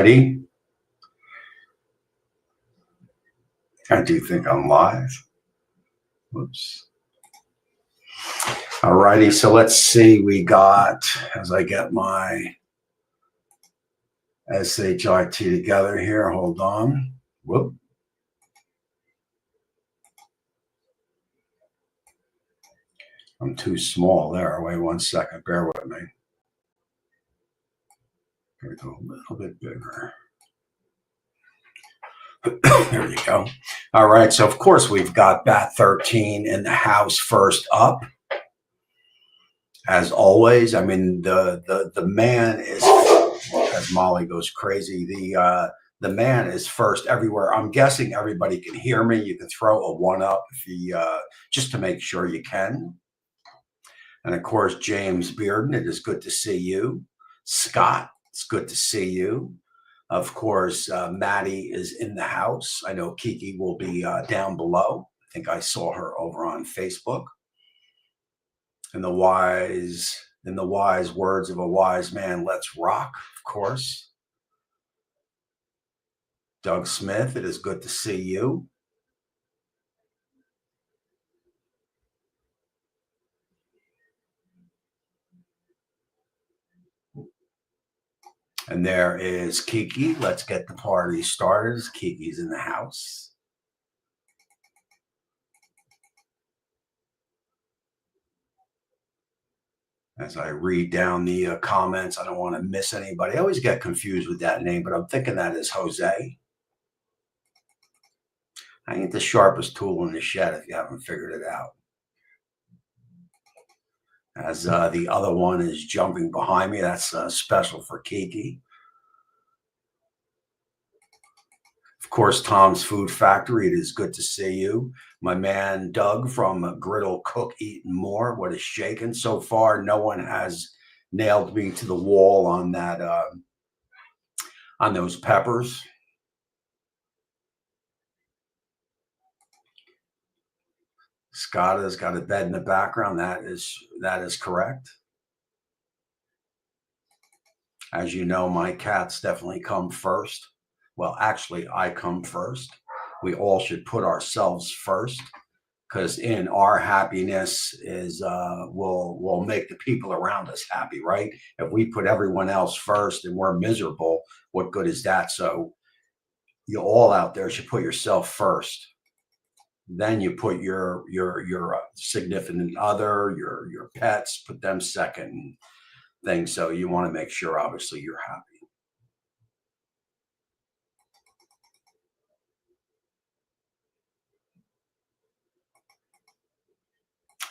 righty. I do think I'm live. Whoops. All righty. So let's see. We got, as I get my SHIT together here. Hold on. Whoop. I'm too small there. Wait 1 second. Bear with me. Here we go. A little bit bigger. There you go. All right. So, of course, we've got Bat 13 in the house first up. As always, I mean, the man is, as Molly goes crazy, the man is first everywhere. I'm guessing everybody can hear me. You can throw a 1 up if you, just to make sure you can. And, of course, James Bearden, it is good to see you. Scott, it's good to see you. Of course, Maddie is in the house. I know Kiki will be down below. I think I saw her over on Facebook. In the wise words of a wise man, let's rock, of course. Doug Smith, it is good to see you. And there is Kiki. Let's get the party started. Kiki's in the house. As I read down the comments, I don't want to miss anybody. I always get confused with that name, but I'm thinking that is Jose. I ain't the sharpest tool in the shed if you haven't figured it out. As the other one is jumping behind me, that's special for Kiki. Of course, Tom's Food Factory, it is good to see you. My man Doug from Griddle Cook, Eat and More. What is shaking so far? No one has nailed me to the wall on that, on those peppers. Scott has got a bed in the background. That is correct. As you know, my cats definitely come first. Well, actually, I come first. We all should put ourselves first, because in our happiness is will make the people around us happy, right? If we put everyone else first and we're miserable, what good is that? So you all out there should put yourself first. Then you put your significant other, your pets, put them second thing. So you want to make sure, obviously, you're happy.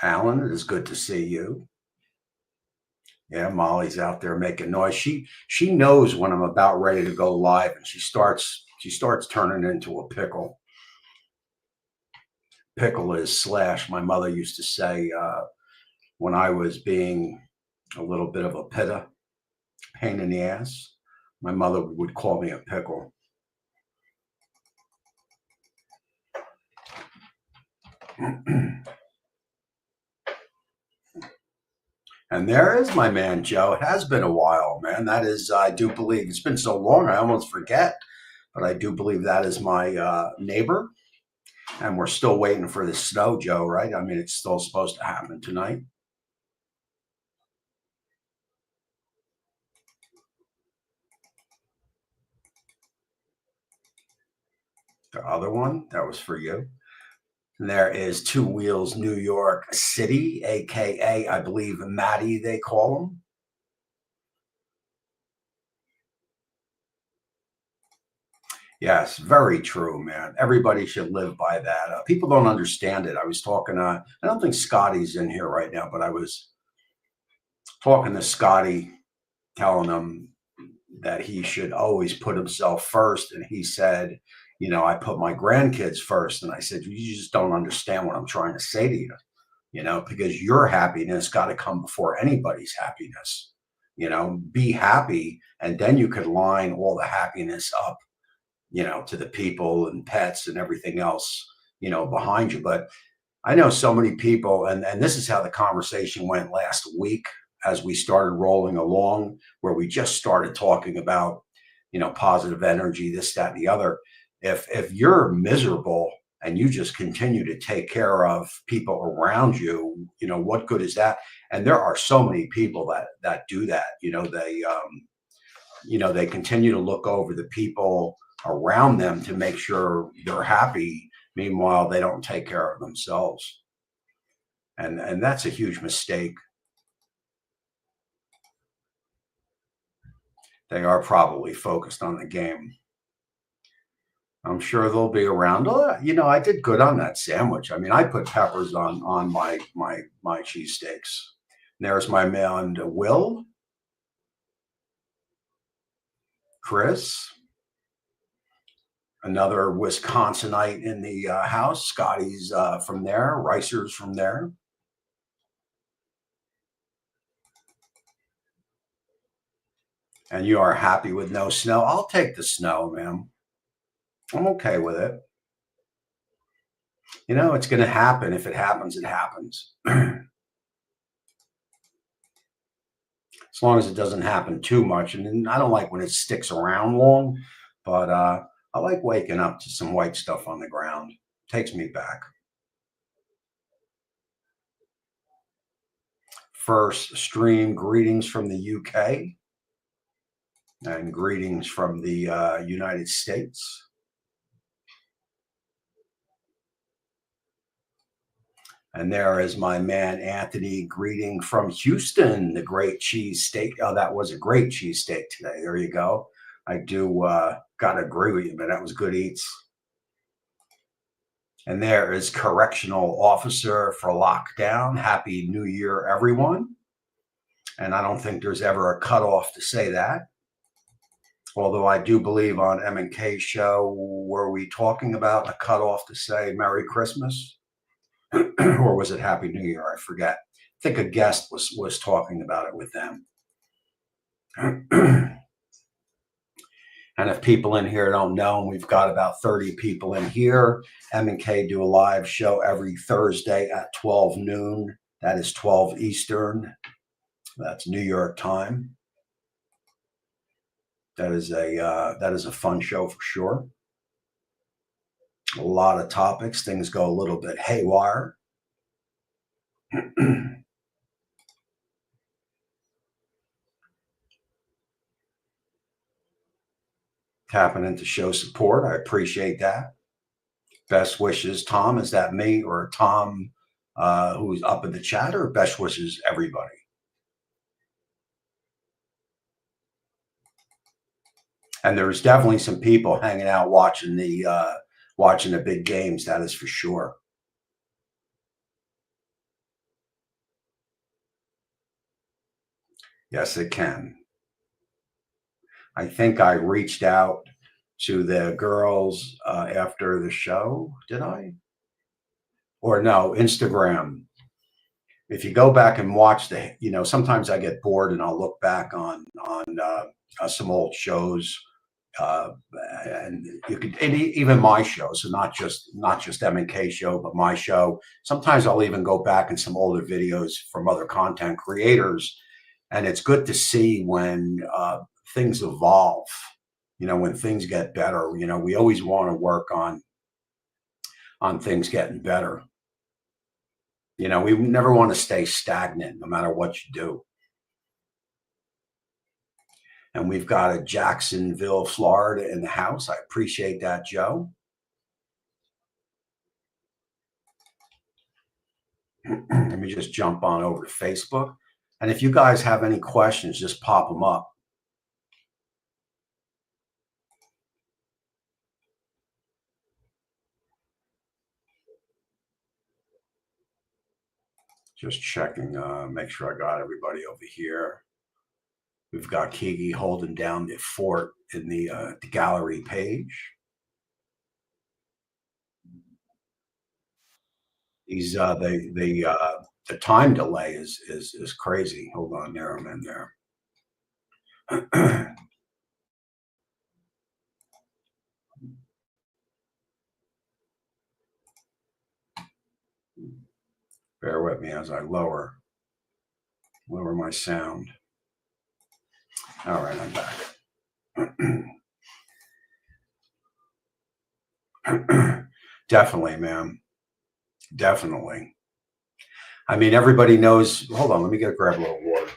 Alan, it is good to see you. Yeah, Molly's out there making noise. She knows when I'm about ready to go live, and she starts turning into a pickle. Pickle is slash. My mother used to say when I was being a little bit of a pain in the ass, my mother would call me a pickle. And there is my man, Joe. It has been a while, man. That is, I do believe, it's been so long, I almost forget. But I do believe that is my neighbor. And we're still waiting for the snow, Joe, right? I mean, it's still supposed to happen tonight. The other one, that was for you. And there is Two Wheels New York City, a.k.a. I believe Maddie, they call him. Yes, very true, man. Everybody should live by that. People don't understand it. I was talking, I don't think Scotty's in here right now, but I was talking to Scotty, telling him that he should always put himself first. And he said, you know, I put my grandkids first. And I said, you just don't understand what I'm trying to say to you, you know, because your happiness got to come before anybody's happiness. You know, be happy, and then you could line all the happiness up, you know, to the people and pets and everything else, you know, behind you. But I know so many people, and this is how the conversation went last week as we started rolling along, where we just started talking about positive energy, this, that, and the other. If you're miserable and you just continue to take care of people around you, what good is that? And there are so many people that do that. They continue to look over the people around them to make sure they're happy. Meanwhile, they don't take care of themselves. And that's a huge mistake. They are probably focused on the game. I'm sure they'll be around. Oh, I did good on that sandwich. I mean, I put peppers on my cheesesteaks. There's my man, Will, Chris, another Wisconsinite in the house. Scotty's from there. Ricer's from there. And you are happy with no snow. I'll take the snow, man. I'm okay with it. It's going to happen. If it happens, it happens. As long as it doesn't happen too much. And I don't like when it sticks around long, but I like waking up to some white stuff on the ground. Takes me back. First stream, greetings from the UK and greetings from the United States. And there is my man, Anthony, greeting from Houston, the great cheese steak. Oh, that was a great cheese steak today. There you go. I do got to agree with you, man. That was good eats. And there is correctional officer for lockdown. Happy New Year, everyone. And I don't think there's ever a cutoff to say that. Although I do believe on M&K show, were we talking about a cutoff to say Merry Christmas? Or was it Happy New Year? I forget. I think a guest was talking about it with them. And if people in here don't know, we've got about 30 people in here. M&K do a live show every Thursday at 12 noon. That is 12 Eastern. That's New York time. That is a fun show for sure. A lot of topics. Things go a little bit haywire. Tapping in to show support. I appreciate that. Best wishes, Tom. Is that me or Tom who's up in the chat, or best wishes everybody? And there's definitely some people hanging out watching the big games. That is for sure. Yes, it can. I think I reached out to the girls after the show. Did I? Or no, Instagram. If you go back and watch sometimes I get bored and I'll look back on some old shows. And you could, and even my show, so not just M&K show, but my show. Sometimes I'll even go back in some older videos from other content creators, and it's good to see when things evolve. When things get better. We always want to work on things getting better. We never want to stay stagnant, no matter what you do. And we've got a Jacksonville, Florida in the house. I appreciate that, Joe. Let me just jump on over to Facebook. And if you guys have any questions, just pop them up. Just checking, make sure I got everybody over here. We've got Kiki holding down the fort in the gallery page. He's the time delay is crazy. Hold on there, I'm in there. Bear with me as I lower my sound. All right, I'm back. Definitely, man. Definitely. I mean, everybody knows. Hold on, let me get grab a little water.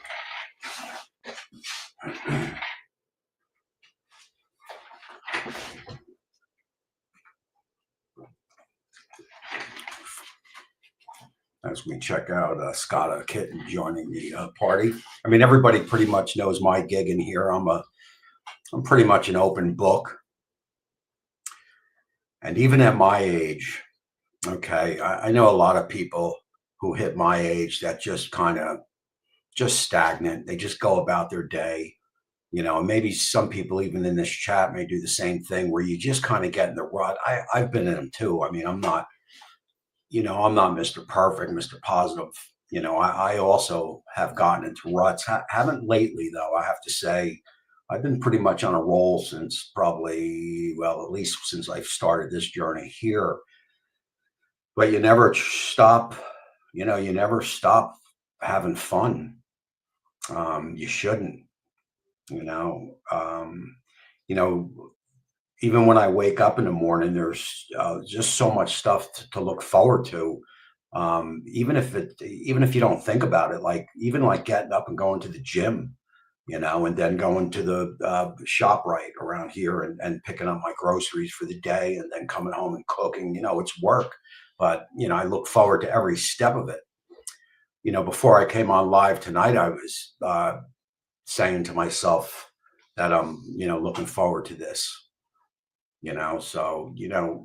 As we check out Scotta Kitten joining the party. I mean, everybody pretty much knows my gig in here. I'm pretty much an open book, and even at my age, okay, I know a lot of people who hit my age that just kind of just stagnant. They just go about their day, and maybe some people even in this chat may do the same thing where you just kind of get in the rut. I've been in them too. I mean, I'm not Mr. Perfect, Mr. Positive. I also have gotten into ruts. Haven't lately, though, I have to say. I've been pretty much on a roll since probably, well, at least since I've started this journey here. But you never stop, you never stop having fun. You shouldn't, you know. You know, Even when I wake up in the morning, there's just so much stuff to look forward to. Even if you don't think about it, like even like getting up and going to the gym, and then going to the shop right around here and picking up my groceries for the day, and then coming home and cooking. It's work, but I look forward to every step of it. Before I came on live tonight, I was saying to myself that I'm looking forward to this. So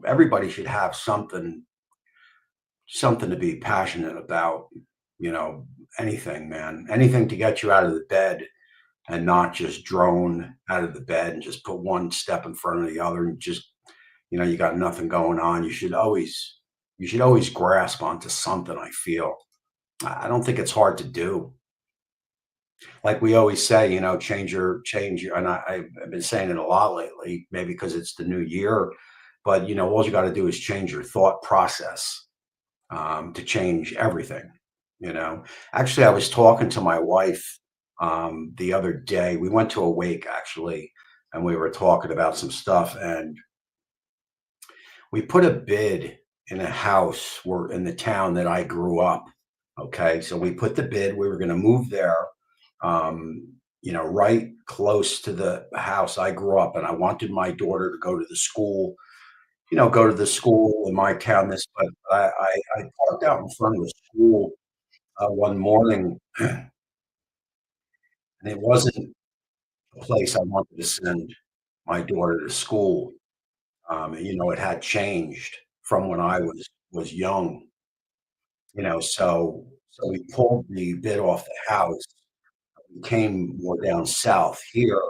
everybody should have something to be passionate about. you know Anything, man, anything to get you out of the bed and not just drone out of the bed and just put one step in front of the other and just you got nothing going on. You should always grasp onto something. I feel I don't think it's hard to do. Like we always say, change your, and I've been saying it a lot lately, maybe because it's the new year, but all you got to do is change your thought process to change everything. Actually, I was talking to my wife the other day. We went to a wake actually, and we were talking about some stuff, and we put a bid in a house where in the town that I grew up. Okay, so we put the bid. We were going to move there, right close to the house I grew up, and I wanted my daughter to go to the school in my town. But I parked out in front of the school one morning, and it wasn't the place I wanted to send my daughter to school. It had changed from when I was young. So we pulled the bid off the house. We came more down south here,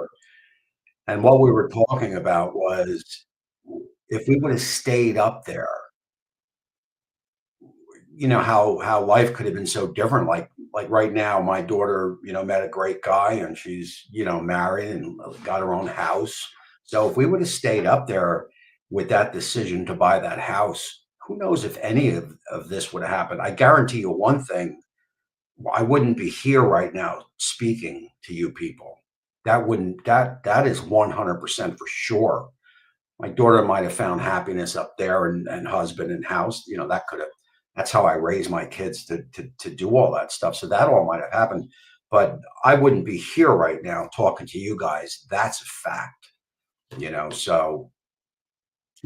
and what we were talking about was if we would have stayed up there, how life could have been so different. Like right now, my daughter, met a great guy, and she's married and got her own house. So if we would have stayed up there with that decision to buy that house, who knows if any of this would have happened. I guarantee you one thing: I wouldn't be here right now speaking to you people. That is 100% for sure. My daughter might have found happiness up there, and husband and house. That's how I raised my kids to do all that stuff. So that all might have happened, but I wouldn't be here right now talking to you guys. That's a fact. So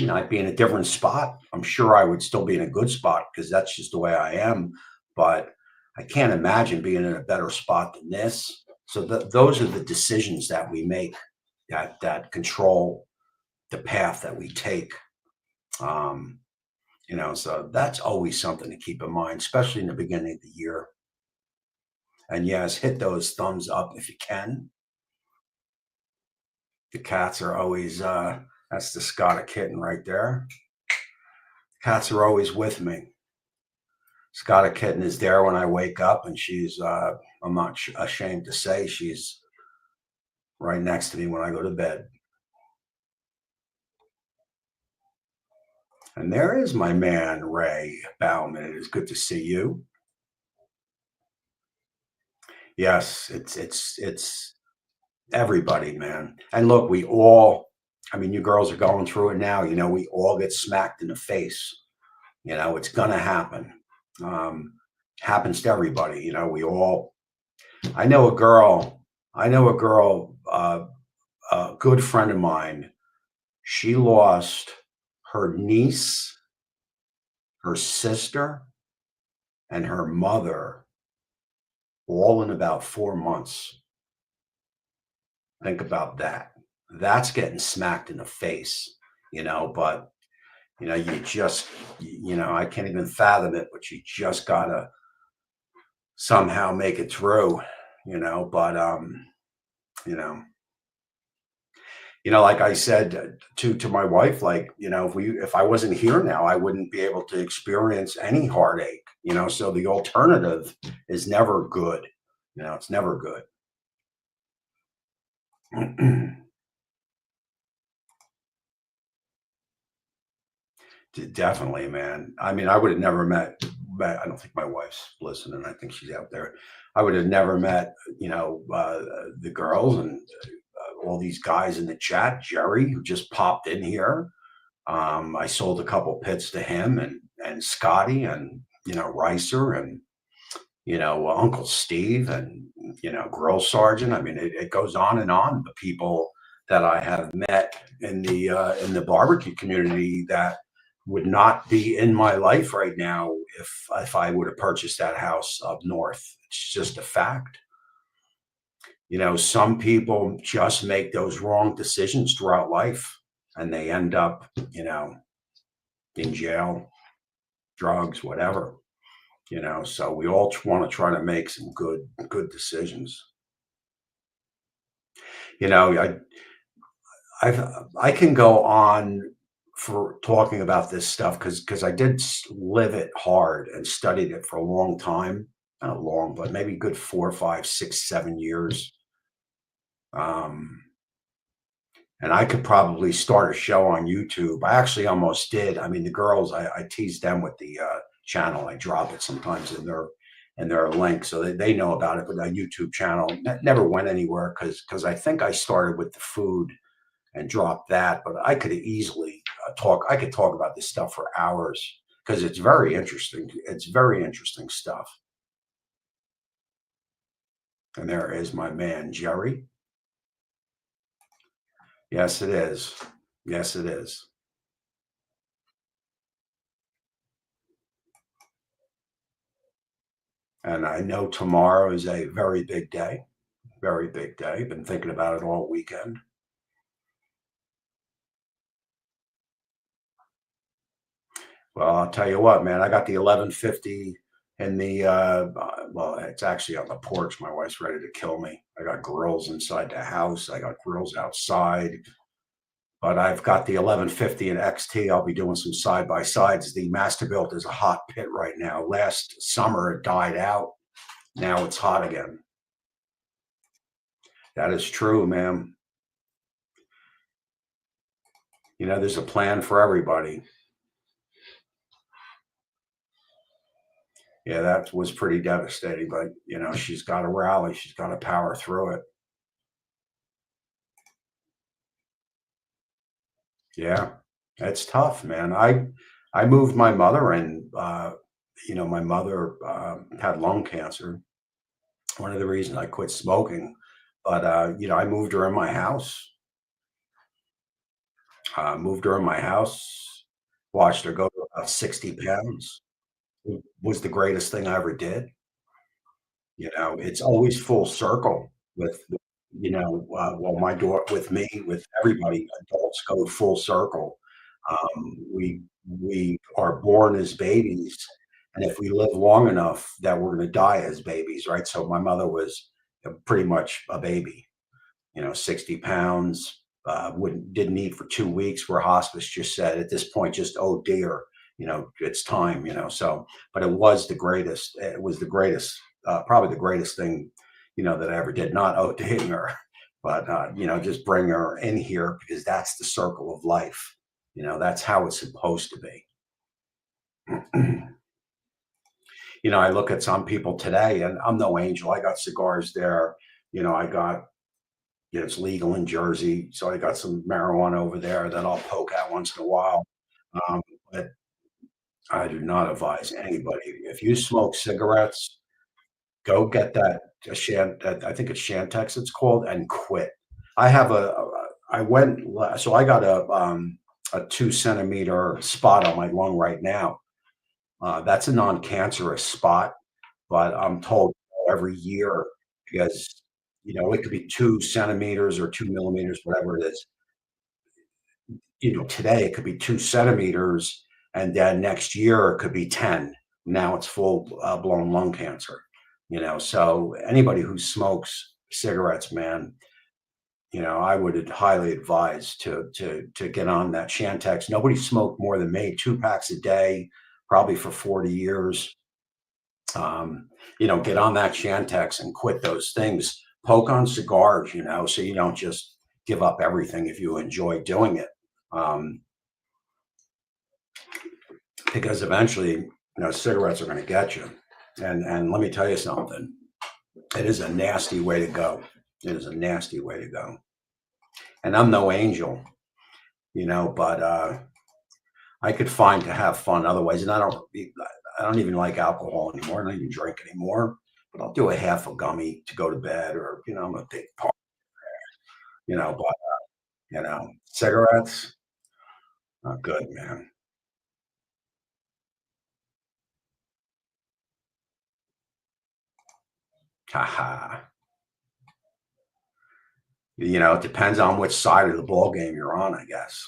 I'd be in a different spot. I'm sure I would still be in a good spot because that's just the way I am. But I can't imagine being in a better spot than this. So those are the decisions that we make that control the path that we take. Um, so that's always something to keep in mind, especially in the beginning of the year. And yes, hit those thumbs up if you can. The cats are always, that's the Scotta kitten right there. Cats are always with me. Scotta kitten is there when I wake up, and I'm not ashamed to say, she's right next to me when I go to bed. And there is my man, Ray Bauman. It is good to see you. Yes, it's everybody, man. And look, we all I mean, you girls are going through it now. We all get smacked in the face. It's gonna happen. Um, Happens to everybody. We all. I know a girl. I know a girl. A good friend of mine. She lost her niece, her sister, and her mother all in about 4 months. Think about that. That's getting smacked in the face. But you just, I can't even fathom it, but you just gotta somehow make it through, but you know, like I said to my wife, like, if I wasn't here now, I wouldn't be able to experience any heartache, so the alternative is never good. It's never good. Definitely, man. I mean, I would have never met. I don't think my wife's listening. I think she's out there. I would have never met, the girls and all these guys in the chat. Jerry, who just popped in here. I sold a couple pits to him and Scotty and Ricer and Uncle Steve and Grill Sergeant. I mean, it goes on and on. The people that I have met in the barbecue community that would not be in my life right now if I would have purchased that house up north. It's just a fact. Some people just make those wrong decisions throughout life, and they end up, in jail, drugs, whatever. So we all want to try to make some good decisions. You know, I I can go on for talking about this stuff because I did live it hard and studied it for a long time. Not long, but maybe good 4, 5, 6, 7 years. Um, and I could probably start a show on YouTube. I actually almost did. I mean, the girls, I tease them with the channel. I drop it sometimes in their link, so they know about it. But a YouTube channel never went anywhere because I think I started with the food and dropped that. But I could easily talk. I could talk about this stuff for hours because it's very interesting. It's very interesting stuff. And there is my man Jerry. Yes, it is. Yes, it is. And I know tomorrow is a very big day. Very big day. Been thinking about it all weekend. Well, I'll tell you what, man. I got the 1150 in the well, it's actually on the porch. My wife's ready to kill me. I got grills inside the house. I got grills outside. But I've got the 1150 and XT. I'll be doing some side by sides. The Masterbuilt is a hot pit right now. Last summer it died out. Now it's hot again. That is true, ma'am. There's a plan for everybody. Yeah, that was pretty devastating, but she's got to rally. She's got to power through it. Yeah, it's tough, man. I moved my mother and my mother had lung cancer. One of the reasons I quit smoking, but I moved her in my house. Moved her in my house. Watched her go to about 60 pounds. It was the greatest thing I ever did. It's always full circle well, my daughter, with me, with everybody, adults go full circle. We are born as babies, and if we live long enough, that we're going to die as babies, right? So my mother was pretty much a baby. 60 pounds. Wouldn't didn't eat for 2 weeks. Where hospice just said at this point, just oh dear, it's time. So, but it was the greatest. It was the greatest, probably the greatest thing, that I ever did. Not ODing her, but just bring her in here because that's the circle of life. That's how it's supposed to be. I look at some people today, and I'm no angel. I got cigars there. I got It's legal in Jersey, so I got some marijuana over there that I'll poke at once in a while. Um, but I do not advise anybody, if you smoke cigarettes, go get that I think it's Shantex it's called, and quit. I have I went la so I got a 2 centimeter spot on my lung right now. That's a non-cancerous spot, but I'm told every year because, it could be 2 centimeters or 2 millimeters, whatever it is. Today it could be 2 centimeters, and then next year it could be 10. Now it's full blown lung cancer. So anybody who smokes cigarettes, man, I would highly advise to get on that Shantex. Nobody smoked more than me, 2 packs a day, probably for 40 years. Get on that Shantex and quit those things. Poke on cigars, so you don't just give up everything if you enjoy doing it. Um, because eventually, cigarettes are going to get you. And let me tell you something. It is a nasty way to go. It is a nasty way to go. And I'm no angel, but I could find to have fun otherwise. And I don't even like alcohol anymore. I don't even drink anymore. But I'll do a half a gummy to go to bed, or I'm a big part, but cigarettes, not good, man. Haha. It depends on which side of the ball game you're on, I guess.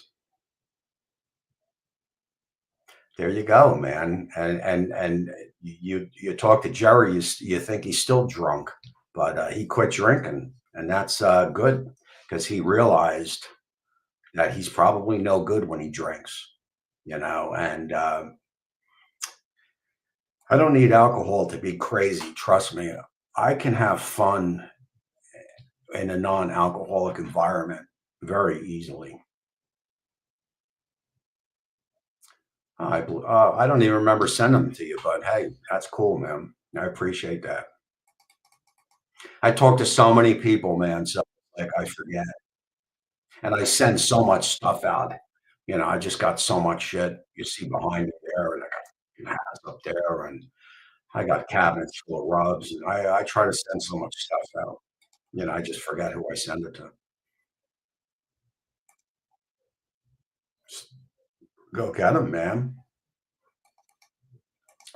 There you go, man. And you talk to Jerry, you think he's still drunk, but he quit drinking, and that's good because he realized that he's probably no good when he drinks. And I don't need alcohol to be crazy. Trust me, I can have fun in a non-alcoholic environment very easily. I don't even remember sending them to you, but hey, that's cool, man. I appreciate that. I talk to so many people, man, so, like, I forget, and I send so much stuff out. I just got so much shit you see behind me there, and I got hats up there, and I got cabinets full of rubs, and I try to send so much stuff out. I just forget who I send it to. Just go get them, man.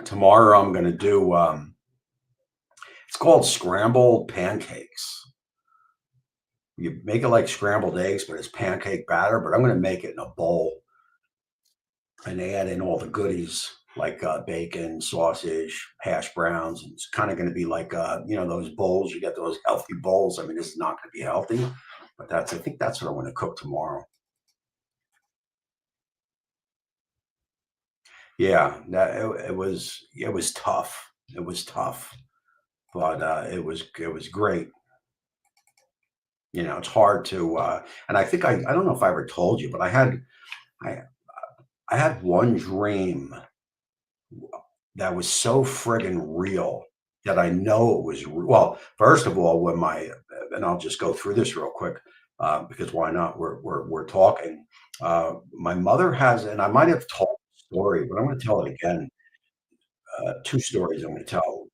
Tomorrow, I'm gonna do, it's called scrambled pancakes. You make it like scrambled eggs, but it's pancake batter, but I'm gonna make it in a bowl and add in all the goodies like bacon, sausage, hash browns. And it's kind of going to be like those bowls. You get those healthy bowls. I mean, this is not going to be healthy, but I think that's what I'm going to cook tomorrow. Yeah, it was tough. It was tough, but it was great. It's hard to and I think I don't know if I ever told you, but I I had one dream that was so friggin' real that I know it was well, first of all, when my and I'll just go through this real quick, because why not? We're talking. My mother has, and I might have told the story, but I'm gonna tell it again. 2 stories I'm gonna tell,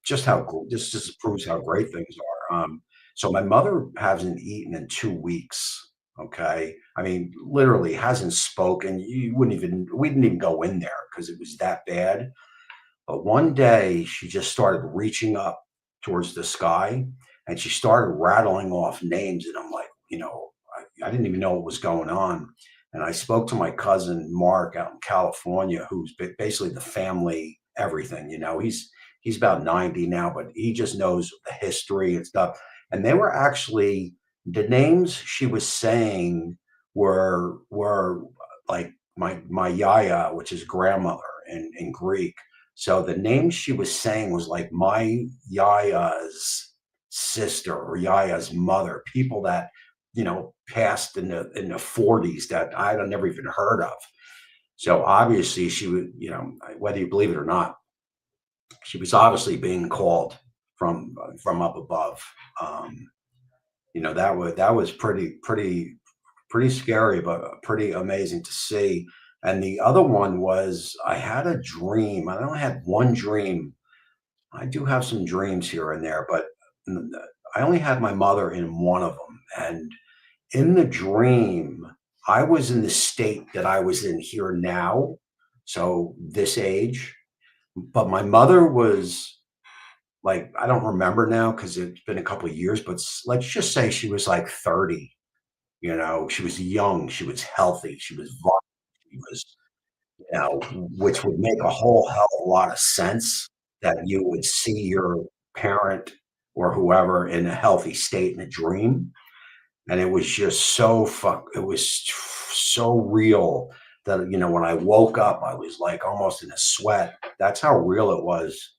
just how this just proves how great things are. So my mother hasn't eaten in 2 weeks, okay? I mean, literally hasn't spoken. You wouldn't even we didn't even go in there because it was that bad. But one day she just started reaching up towards the sky and she started rattling off names. And I'm like, I didn't even know what was going on. And I spoke to my cousin Mark out in California, who's basically the family everything. He's about 90 now, but he just knows the history and stuff. And they were actually the names she was saying were like my yaya, which is grandmother in Greek. So the name she was saying was like my Yaya's sister or Yaya's mother, people that passed in the 40s that I had never even heard of. So obviously she would, whether you believe it or not, she was obviously being called from up above. Um, that was pretty scary, but pretty amazing to see. And the other one was I had a dream. I only had one dream. I do have some dreams here and there, but I only had my mother in one of them. And in the dream, I was in the state that I was in here now, so this age, but my mother was like, I don't remember now because it's been a couple of years, but let's just say she was like 30. She was young, she was healthy, she was vibrant, she was, which would make a whole hell of a lot of sense that you would see your parent or whoever in a healthy state in a dream. And it was just it was so real that, when I woke up, I was like almost in a sweat. That's how real it was.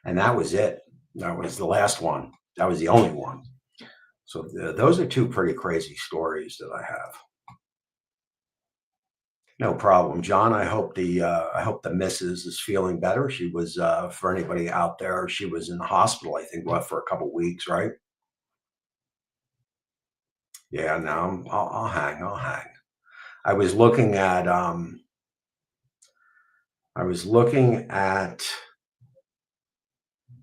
And that was it. That was the last one. That was the only one. So those are two pretty crazy stories that I have. No problem, John. I hope the missus is feeling better. She was for anybody out there, she was in the hospital. I think what for a couple weeks, right? Yeah. No, I'll hang. I'll hang. I was looking at I was looking at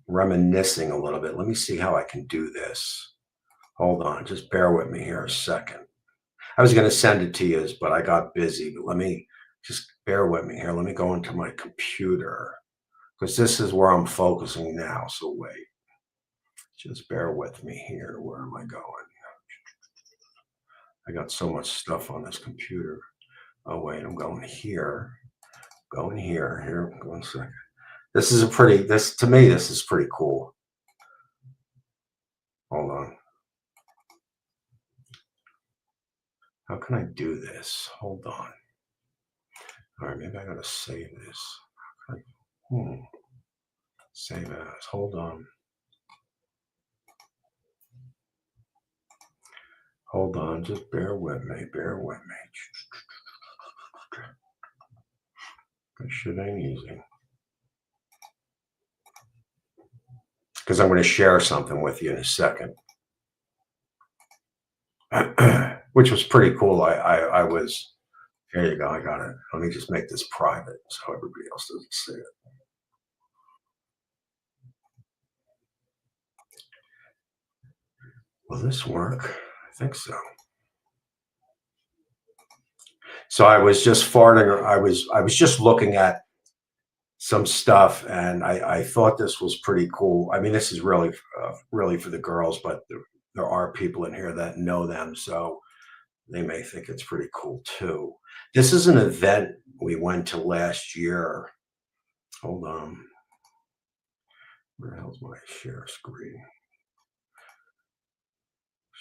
reminiscing a little bit. Let me see how I can do this. Hold on, just bear with me here a second. I was going to send it to you, but I got busy. But let me just bear with me here. Let me go into my computer because this is where I'm focusing now. So wait, just bear with me here. Where am I going? I got so much stuff on this computer. Oh wait, I'm going here. Going here. Here, 1 second. This to me, this is pretty cool. Hold on. How can I do this? Hold on. All right, maybe I gotta save this. Hmm. Save as. Hold on. Hold on. Just bear with me. Bear with me. This shit ain't easy. Because I'm going to share something with you in a second, which was pretty cool. I was. Here you go. I got it. Let me just make this private so everybody else doesn't see it. Will this work? I think so. So I was just farting. I was just looking at some stuff, and I thought this was pretty cool. I mean, this is really for the girls, but there are people in here that know them, so they may think it's pretty cool too. This is an event we went to last year. Hold on. Where the hell's my share screen?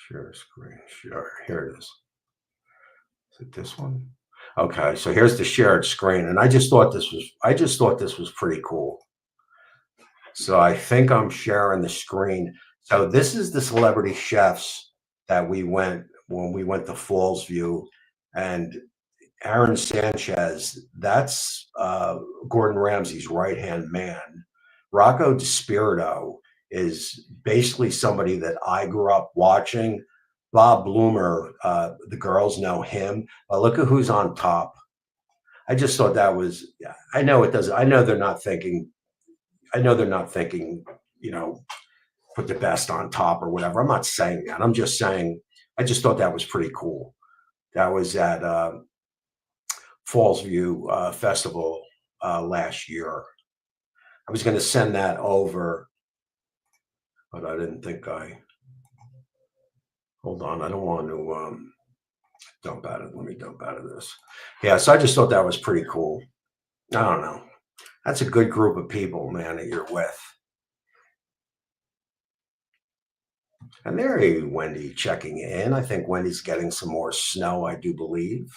Share screen. Share. Here it is. Is it this one? Okay, so here's the shared screen, and I just thought this was pretty cool. So I think I'm sharing the screen. So this is the celebrity chefs that we went when we went to Falls View, and Aaron Sanchez, that's Gordon Ramsay's right hand man. Rocco DiSpirito is basically somebody that I grew up watching. Bob Bloomer, the girls know him. But look at who's on top. I just thought that was. Yeah, I know it doesn't. I know they're not thinking. I know they're not thinking. You know, put the best on top or whatever. I'm not saying that. I'm just saying. I just thought that was pretty cool. That was at Falls View Festival last year. I was going to send that over, but I didn't think I. Hold on, I don't want to dump out of. Let me dump out of this. Yeah, so I just thought that was pretty cool. I don't know. That's a good group of people, man, that you're with. And there you, Wendy, checking in. I think Wendy's getting some more snow. I do believe.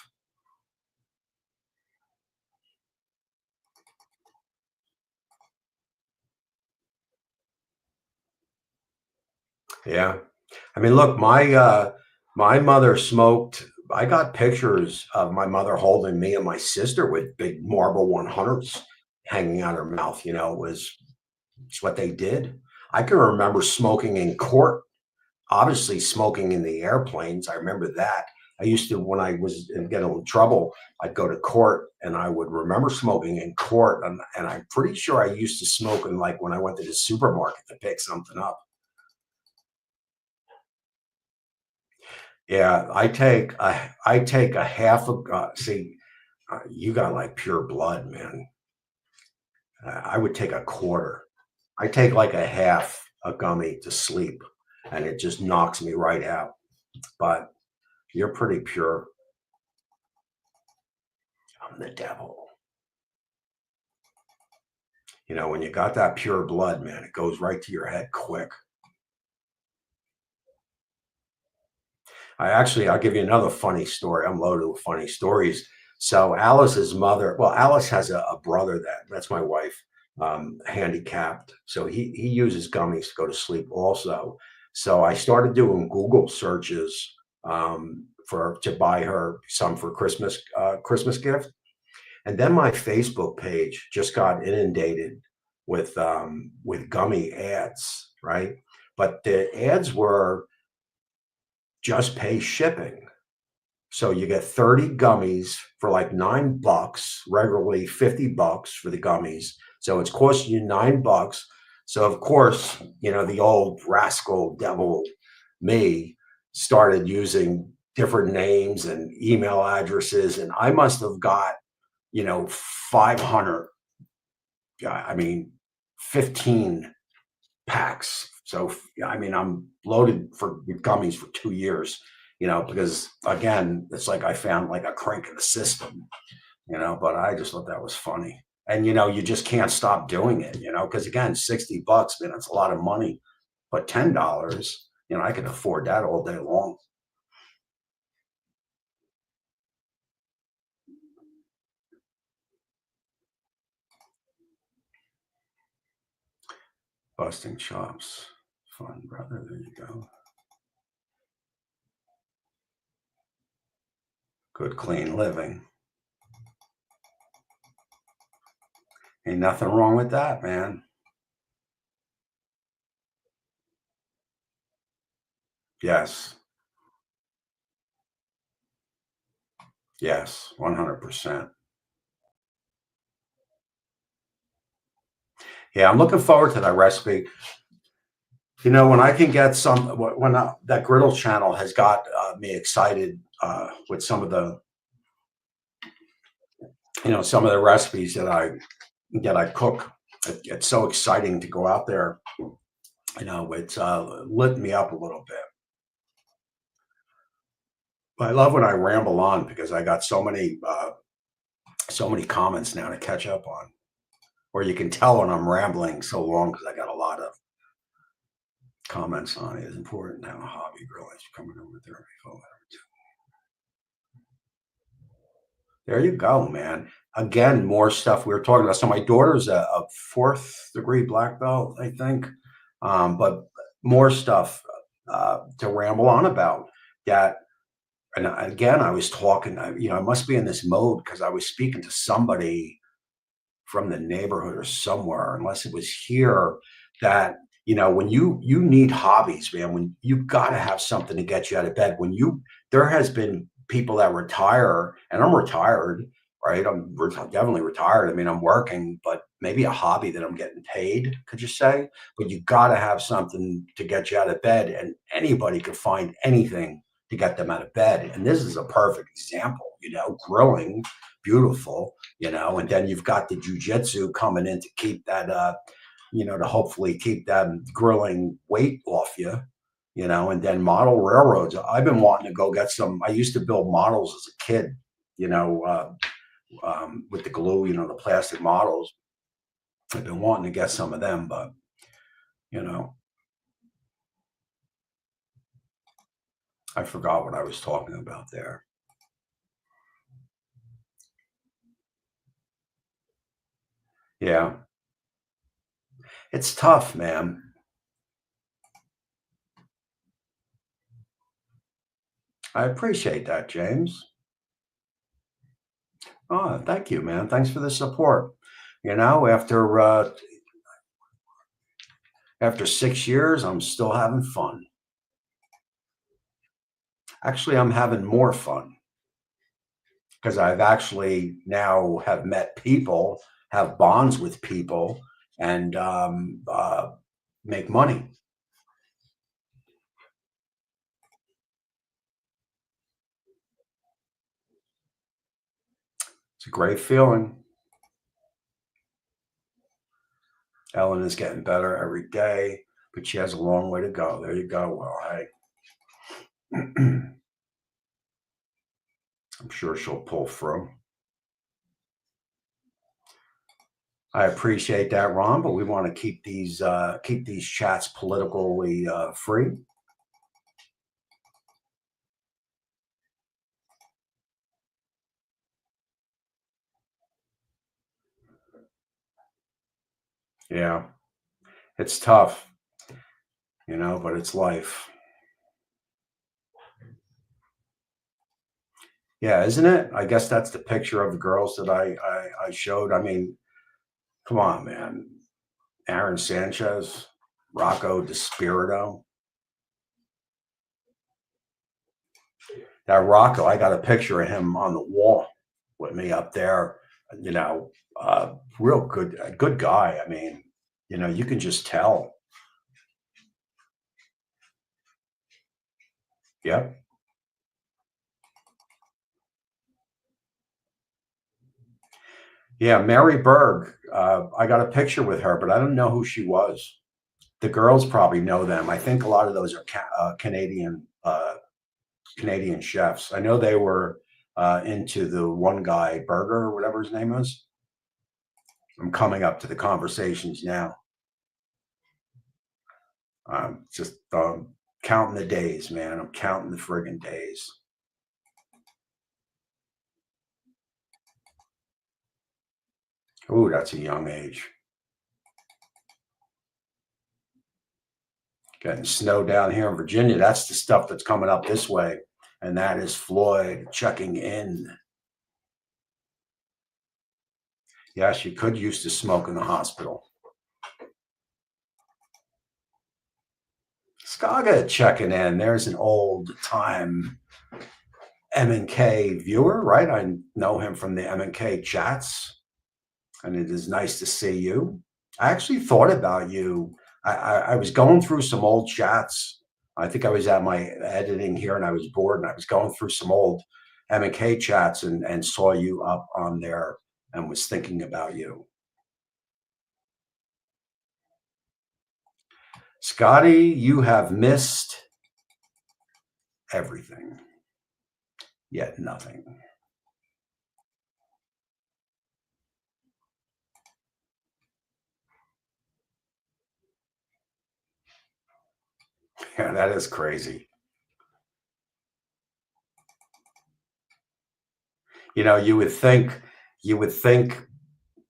Yeah. I mean, look, my mother smoked. I got pictures of my mother holding me and my sister with big Marlboro 100s hanging out her mouth. It's what they did. I can remember smoking in court. Obviously, smoking in the airplanes, I remember that. I used to, when I was in getting in trouble, I'd go to court and I would remember smoking in court. And I'm pretty sure I used to smoke in like when I went to the supermarket to pick something up. Yeah, I take a half a see, you got like pure blood, man. I would take a quarter. I take like a half a gummy to sleep, and it just knocks me right out. But you're pretty pure. I'm the devil. You know, when you got that pure blood, man, it goes right to your head quick. I'll give you another funny story. I'm loaded with funny stories. So Alice's mother, well, Alice has a brother that's my wife, handicapped. So he uses gummies to go to sleep also. So I started doing Google searches for to buy her some for Christmas gift. And then my Facebook page just got inundated with gummy ads, right? But the ads were just pay shipping. So you get 30 gummies for like $9, regularly $50 for the gummies. So it's costing you $9. So of course, the old rascal devil me started using different names and email addresses. And I must have got, 500, yeah, I mean, 15 packs. So, yeah, I mean, I'm loaded for with gummies for 2 years, because again, it's like I found like a crank in the system, but I just thought that was funny. And you just can't stop doing it, because again, $60, man, it's a lot of money. But $10, I can afford that all day long. Busting chops. Fun, brother. There you go. Good clean living. Ain't nothing wrong with that, man. Yes. Yes, 100%. Yeah, I'm looking forward to that recipe. When I can get some, that griddle channel has got me excited with some of the recipes that I cook. It's so exciting to go out there. It's lit me up a little bit. But I love when I ramble on because I got so many comments now to catch up on. Or you can tell when I'm rambling so long because I got a lot of comments on it. Is important to have a hobby girl as you're coming over there. There you go, man. Again, more stuff we were talking about. So my daughter's a fourth degree black belt, I think. But more stuff to ramble on about that. And again, I was talking, I must be in this mode because I was speaking to somebody from the neighborhood or somewhere, unless it was here, that when you need hobbies, man, when you got to have something to get you out of bed. When you There has been people that retire, and I'm retired, right? Definitely retired. I mean, I'm working, but maybe a hobby that I'm getting paid, could you say? But you got to have something to get you out of bed, and anybody could find anything to get them out of bed. And this is a perfect example. Grilling, beautiful, and then you've got the jujitsu coming in to keep that, to hopefully keep that grilling weight off you, and then model railroads. I've been wanting to go get some. I used to build models as a kid, you know, with the glue, the plastic models. I've been wanting to get some of them, but, you know, I forgot what I was talking about there. Yeah, it's tough, man. I appreciate that, James. Oh, thank you, man. Thanks for the support. After 6 years, I'm still having fun. Actually, I'm having more fun because I've actually now have met people, have bonds with people, and make money. It's a great feeling. Ellen is getting better every day, but she has a long way to go. There you go. Well, hey, I'm sure she'll pull through. I appreciate that, Ron, but we want to keep these chats politically free. Yeah, it's tough, but it's life. Yeah, isn't it? I guess that's the picture of the girls that I showed. I mean, come on, man. Aaron Sanchez, Rocco DeSpirito. That Rocco, I got a picture of him on the wall with me up there. You know, real good, a good guy. I mean, you can just tell. Yep. Yeah, Mary Berg. I got a picture with her, but I don't know who she was. The girls probably know them. I think a lot of those are Canadian chefs. I know they were into the one guy burger or whatever his name is. I'm coming up to the conversations now. Just counting the days, man. I'm counting the friggin' days. Ooh, that's a young age. Getting snow down here in Virginia. That's the stuff that's coming up this way. And that is Floyd checking in. Yes, you could use to smoke in the hospital. Skaga checking in. There's an old time M&K viewer, right? I know him from the M&K chats, and it is nice to see you. I actually thought about you. I was going through some old chats. I think I was at my editing here and I was bored and I was going through some old M&K chats and saw you up on there and was thinking about you. Scotty, you have missed everything, yet nothing. Yeah, that is crazy. You would think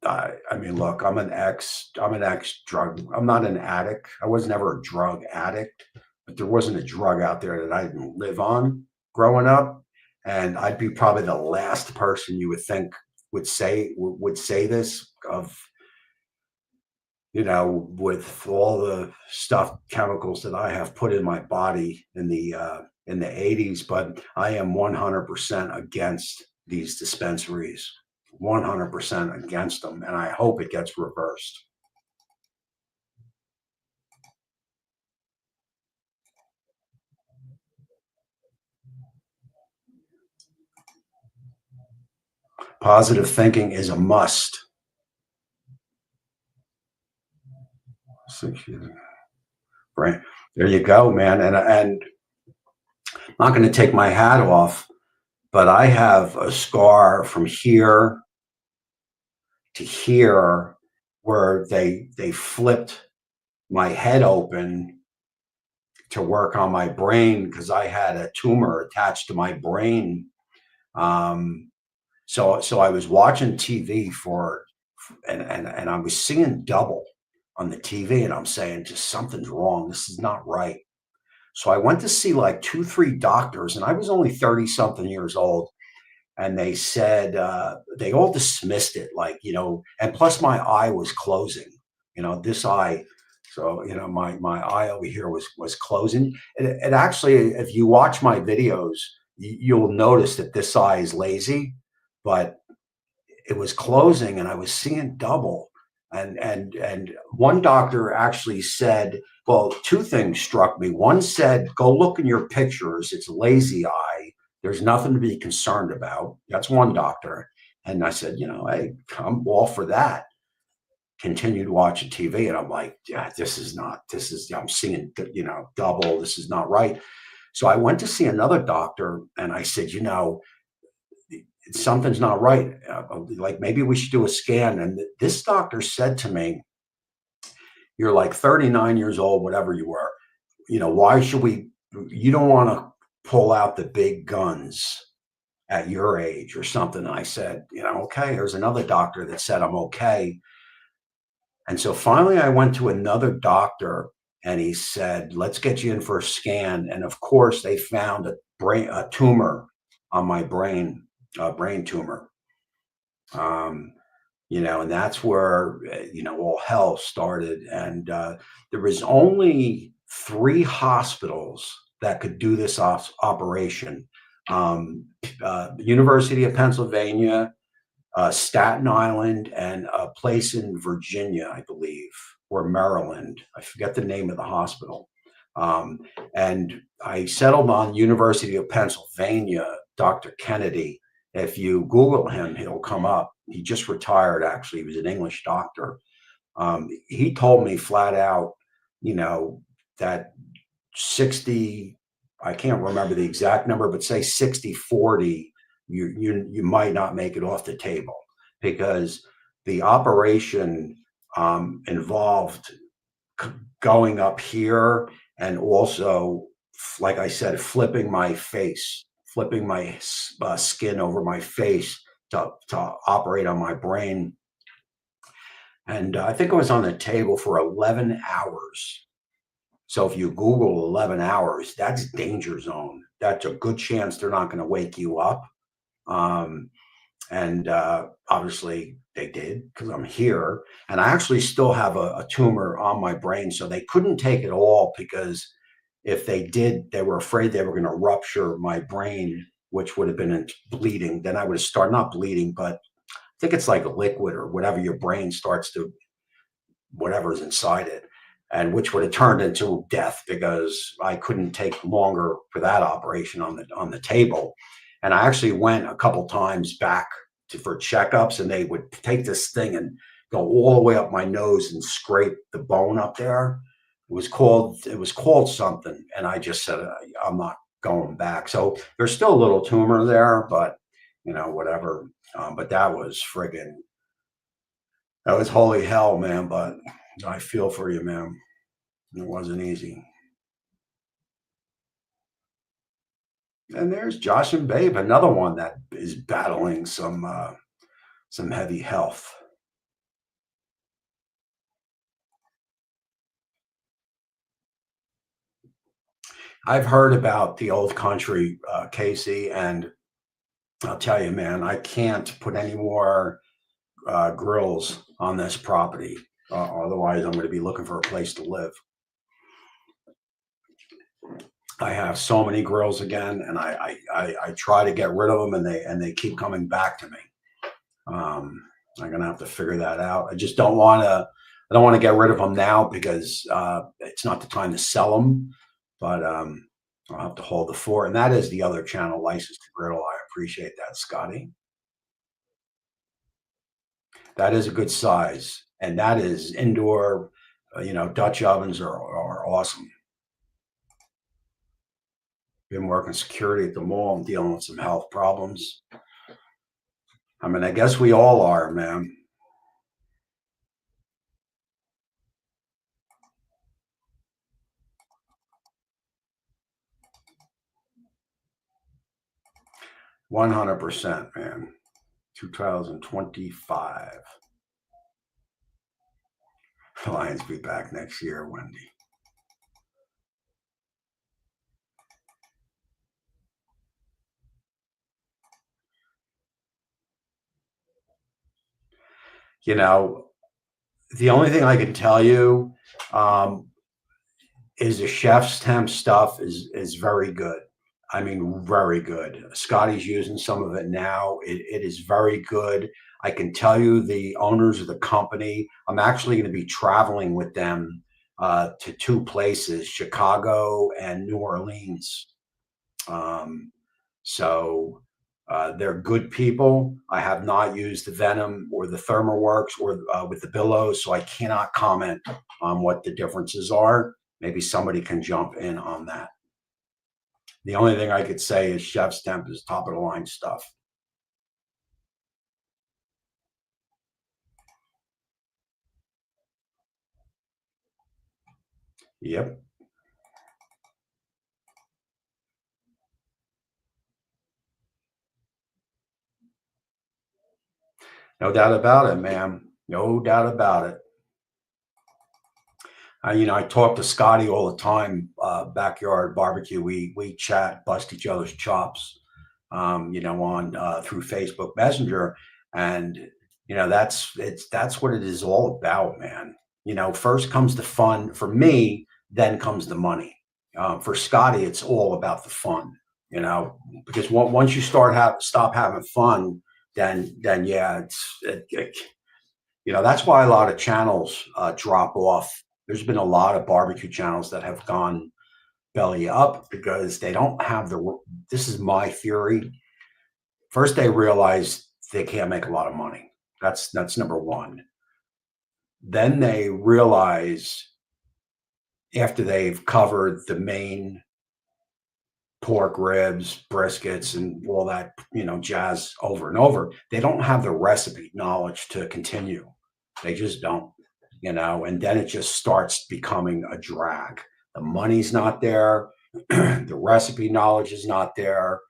I mean, look, I'm an ex drug. I'm not an addict. I was never a drug addict, but there wasn't a drug out there that I didn't live on growing up. And I'd be probably the last person you would think would say this of, with all the stuff chemicals that I have put in my body in the 80s, but I am 100% against these dispensaries. 100% against them, and I hope it gets reversed. Positive thinking is a must. Right. There you go, man. And I'm not going to take my hat off, but I have a scar from here to here where they flipped my head open to work on my brain because I had a tumor attached to my brain. Um, so I was watching TV and I was seeing double on the TV, and I'm saying, just something's wrong. This is not right. So I went to see like two, three doctors, and I was only 30 something years old. And they said, they all dismissed it, like, and plus my eye was closing, this eye. So, my eye over here was closing. It actually, if you watch my videos, you'll notice that this eye is lazy, but it was closing and I was seeing double. And one doctor actually said, well, two things struck me. One said, go look in your pictures. It's a lazy eye. There's nothing to be concerned about. That's one doctor. And I said, hey, I'm all for that. Continued watching TV, and I'm like, yeah, I'm seeing, double. This is not right. So I went to see another doctor and I said, something's not right. Like maybe we should do a scan. And this doctor said to me, you're like 39 years old, whatever you were. Why should we? You don't want to pull out the big guns at your age or something. And I said, okay. There's another doctor that said I'm okay. And so finally, I went to another doctor, and he said, "Let's get you in for a scan." And of course, they found a tumor on my brain, a brain tumor. Um, and that's where all hell started. And there was only three hospitals that could do this operation: University of Pennsylvania, Staten Island, and a place in Virginia, I believe, or Maryland. I forget the name of the hospital. Um, and I settled on University of Pennsylvania, Dr. Kennedy. If you Google him, he'll come up. He just retired, actually. He was an English doctor. He told me flat out, that 60, I can't remember the exact number, but say 60-40, you might not make it off the table because the operation involved going up here and also, like I said, flipping my skin over my face to operate on my brain. And I think I was on the table for 11 hours. So if you Google 11 hours, that's danger zone. That's a good chance they're not going to wake you up. Um, and obviously they did because I'm here. And I actually still have a tumor on my brain. So they couldn't take it all because if they did, they were afraid they were going to rupture my brain, which would have been bleeding. Then I would have started, not bleeding, but I think it's like a liquid or whatever your brain starts to, whatever's inside it, and which would have turned into death because I couldn't take longer for that operation on the table. And I actually went a couple times back for checkups, and they would take this thing and go all the way up my nose and scrape the bone up there. It was called something, and I just said I'm not going back. So there's still a little tumor there, but whatever. But that was holy hell, man. But I feel for you, man. It wasn't easy. And there's Josh and Babe, another one that is battling some heavy health. I've heard about the old country, Casey, and I'll tell you, man, I can't put any more grills on this property. Otherwise, I'm going to be looking for a place to live. I have so many grills again, and I try to get rid of them, and they keep coming back to me. I'm gonna have to figure that out. I just don't want to. I don't want to get rid of them now because it's not the time to sell them. But I'll have to hold the fort, and that is the other channel, License to Griddle. I appreciate that, Scotty. That is a good size, and that is indoor. Dutch ovens are awesome. Been working security at the mall. I'm dealing with some health problems. I mean, I guess we all are, man. 100%, man. 2025. Lions be back next year, Wendy. You know, the only thing I can tell you Um, is the chef's temp stuff is very good. I mean, very good. Scotty's using some of it now. It is very good. I can tell you the owners of the company. I'm actually going to be traveling with them to two places, Chicago and New Orleans. Um, so they're good people. I have not used the Venom or the ThermoWorks or with the Billows, so I cannot comment on what the differences are. Maybe somebody can jump in on that. The only thing I could say is Chef's Temp is top of the line stuff. Yep, no doubt about it, man. No doubt about it. I talk to Scotty all the time. Backyard barbecue. We chat, bust each other's chops. On through Facebook Messenger, and that's what it is all about, man. First comes the fun for me, then comes the money. For Scotty, it's all about the fun. Because once you stop having fun, then yeah, that's why a lot of channels drop off. There's been a lot of barbecue channels that have gone belly up because they don't have the. This is my theory. First, they realize they can't make a lot of money. That's number one. Then they realize after they've covered the main pork ribs, briskets, and all that jazz over and over, they don't have the recipe knowledge to continue. They just don't. And then it just starts becoming a drag. The money's not there. The recipe knowledge is not there.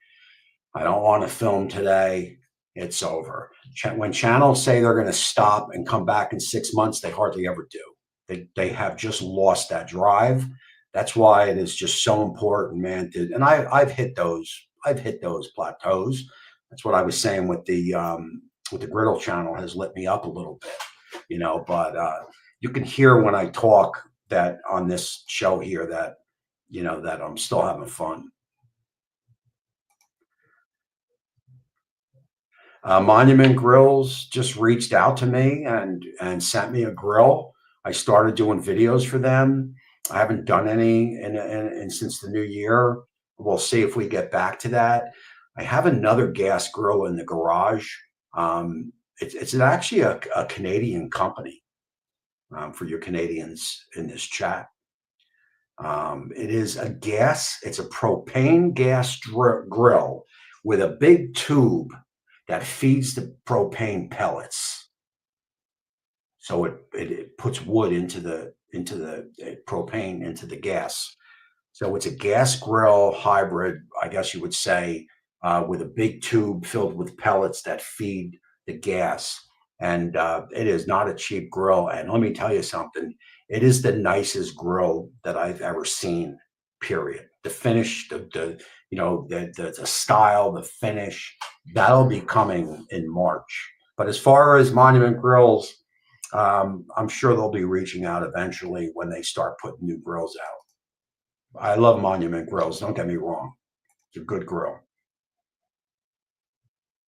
I don't want to film today. It's over. When channels say they're going to stop and come back in 6 months, they hardly ever do. They have just lost that drive. That's why it is just so important, man. And I've hit those. I've hit those plateaus. That's what I was saying with the Griddle channel has lit me up a little bit, But you can hear when I talk that on this show here that that I'm still having fun. Monument Grills just reached out to me and sent me a grill. I started doing videos for them. I haven't done any in since the new year. We'll see if we get back to that. I have another gas grill in the garage. It's actually a Canadian company for your Canadians in this chat. It is a gas. It's a propane gas grill with a big tube that feeds the propane pellets. So it puts wood into the propane into the gas. So it's a gas grill hybrid, I guess you would say, with a big tube filled with pellets that feed the gas. And it is not a cheap grill. And let me tell you something, it is the nicest grill that I've ever seen, period. The finish, the style, the finish, that'll be coming in March. But as far as Monument Grills, I'm sure they'll be reaching out eventually when they start putting new grills out. I love Monument Grills. Don't get me wrong; it's a good grill.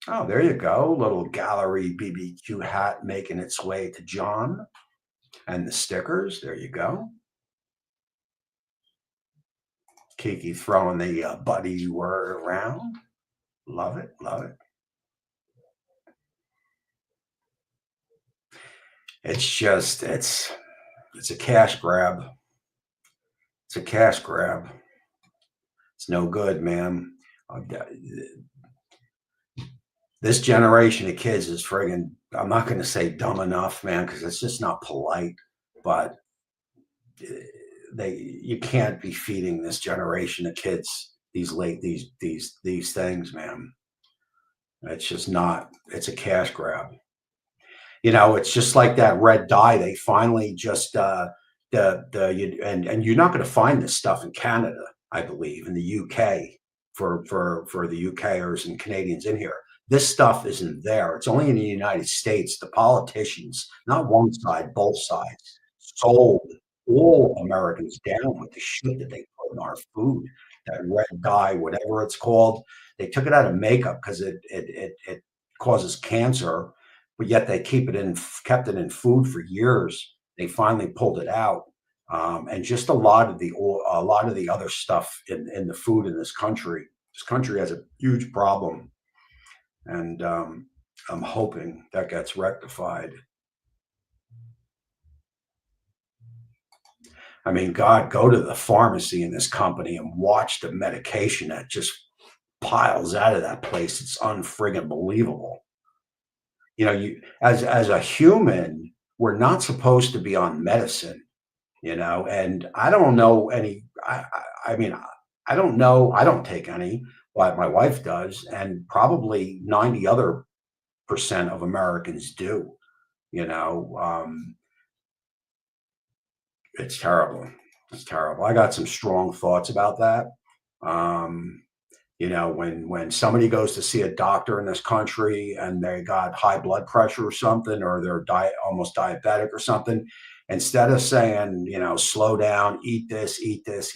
Oh, there you go. Little gallery BBQ hat making its way to John and the stickers. There you go. Kiki throwing the buddy word around. Love it. Love it. It's a cash grab. It's a cash grab. It's no good, man. Uh, This generation of kids is friggin', I'm not going to say dumb enough, man, because it's just not polite, but eh, you can't be feeding this generation of kids these things, man. It's just not, it's a cash grab. It's just like that red dye. They finally just and you're not going to find this stuff in Canada, I believe, in the UK for the UKers and Canadians in here. This stuff isn't there. It's only in the United States. The politicians, not one side, both sides, sold. all Americans down with the shit that they put in our food, that red dye, whatever it's called. They took it out of makeup because it causes cancer, but yet they kept it in food for years. They finally pulled it out, and just a lot of the other stuff in the food in this country. This country has a huge problem, and I'm hoping that gets rectified. I mean, God, go to the pharmacy in this company and watch the medication that just piles out of that place. It's unfriggin' believable. You know, you as a human, we're not supposed to be on medicine, and I don't know any. I mean, I don't know. I don't take any, but my wife does, and probably 90 other percent of Americans do. You know, it's terrible. It's terrible. I got some strong thoughts about that. Um, when somebody goes to see a doctor in this country and they got high blood pressure or something, or they're almost diabetic or something, instead of saying, slow down, eat this, eat this,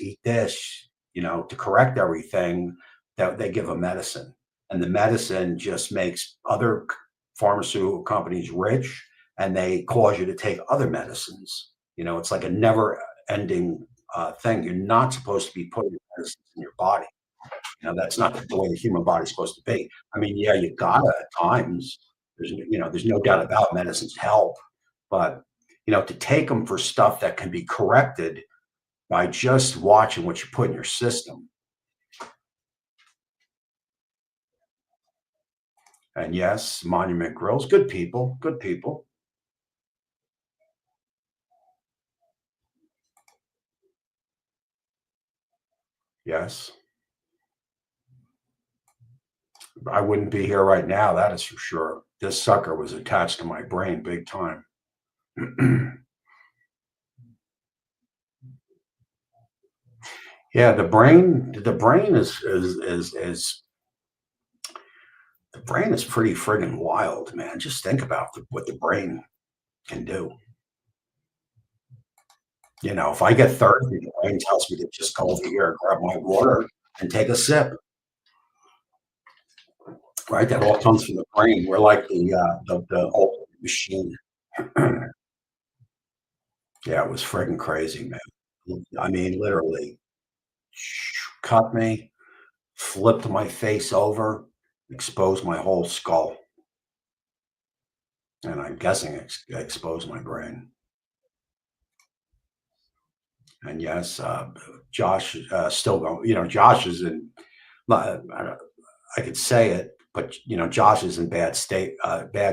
to correct everything, that they give a medicine. And the medicine just makes other pharmaceutical companies rich, and they cause you to take other medicines. It's like a never ending thing. You're not supposed to be putting medicines in your body. That's not the way the human body's supposed to be. I mean, yeah, you gotta at times. There's no doubt about medicines help, but to take them for stuff that can be corrected by just watching what you put in your system. And yes, Monument Grills, good people, good people. Yes, I wouldn't be here right now. That is for sure. This sucker was attached to my brain big time. Yeah, the brain is pretty friggin' wild, man. Just think about what the brain can do. If I get thirsty, the brain tells me to just go over here and grab my water and take a sip, right? That all comes from the brain. We're like the ultimate machine. Yeah, it was friggin' crazy, man. I mean, literally cut me, flipped my face over, exposed my whole skull, and I'm guessing exposed my brain. And yes, Josh still going. Josh is in. I could say it, but Josh is in bad